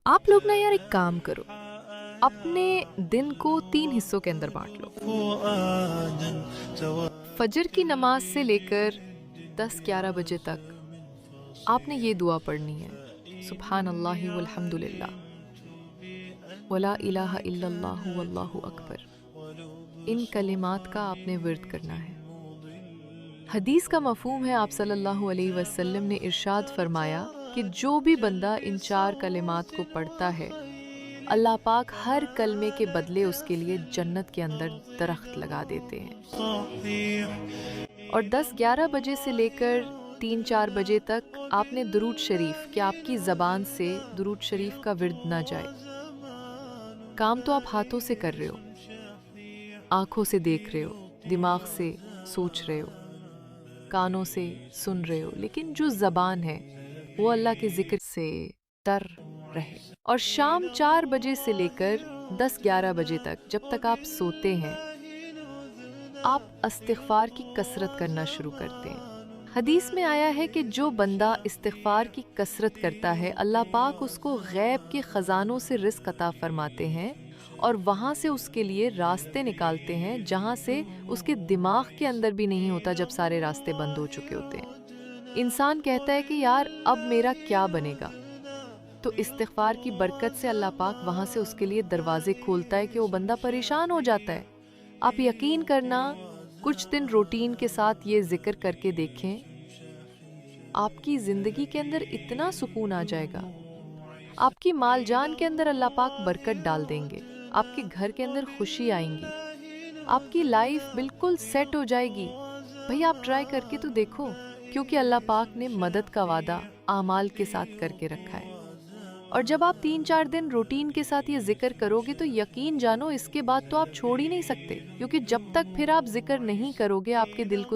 आप लोग ना यार एक काम करो, अपने दिन को 3 हिस्सों के अंदर बांट लो। फजर की नमाज से लेकर 10-11 बजे तक आपने ये दुआ पढ़नी है, सुब्हान अल्लाहि वल्हम्दुलिल्लाह वला इलाहा इल्लल्लाहु वल्लाहु अकबर। इन कलिमात का आपने विर्द करना है। हदीस का मफहूम है, आप सल्लल्लाहु अलैहि वसल्लम ने इरशाद फरमाया कि जो भी बंदा इन 4 कलिमात को पढ़ता है, अल्लाह पाक हर कलमे के बदले उसके लिए जन्नत के अंदर दरख्त लगा देते हैं। और 10-11 बजे से लेकर 3-4 बजे तक आपने दुरूद शरीफ, कि आपकी ज़बान से दुरूद शरीफ का विर्द ना जाए। काम तो आप हाथों से कर रहे हो, आँखों से देख रहे हो, दिमाग से सोच रहे हो, कानों से सुन रहे हो, लेकिन जो ज़बान है वो अल्लाह के ज़िक्र से तर रहे। और शाम 4 बजे से लेकर 10-11 बजे तक, जब तक आप सोते हैं, आप इस्तिग़फ़ार की कसरत करना शुरू करते हैं। हदीस में आया है कि जो बंदा इस्तिग़फ़ार की कसरत करता है, अल्लाह पाक उसको गैब के ख़ज़ानों से रिज़्क़ अता फ़रमाते हैं और वहाँ से उसके लिए रास्ते निकालते हैं जहाँ से उसके दिमाग के अंदर भी नहीं होता, जब सारे रास्ते बंद हो चुके होते हैं। इंसान कहता है कि यार अब मेरा क्या बनेगा, तो इस्तिग़फ़ार की बरकत से अल्लाह पाक वहाँ से उसके लिए दरवाजे खोलता है कि वो बंदा परेशान हो जाता है। आप यकीन करना, कुछ दिन रूटीन के साथ ये जिक्र करके देखें, आपकी ज़िंदगी के अंदर इतना सुकून आ जाएगा। आपकी माल जान के अंदर अल्लाह पाक बरकत डाल देंगे, आपके घर के अंदर खुशी आएंगी, आपकी लाइफ बिल्कुल सेट हो जाएगी। भाई आप ट्राई करके तो देखो, क्योंकि अल्लाह पाक ने मदद का वादा आमाल के साथ करके रखा है। और जब आप 3-4 दिन रूटीन के साथ ये जिक्र करोगे तो यकीन जानो, इसके बाद तो आप छोड़ ही नहीं सकते, क्योंकि जब तक फिर आप जिक्र नहीं करोगे, आपके दिल को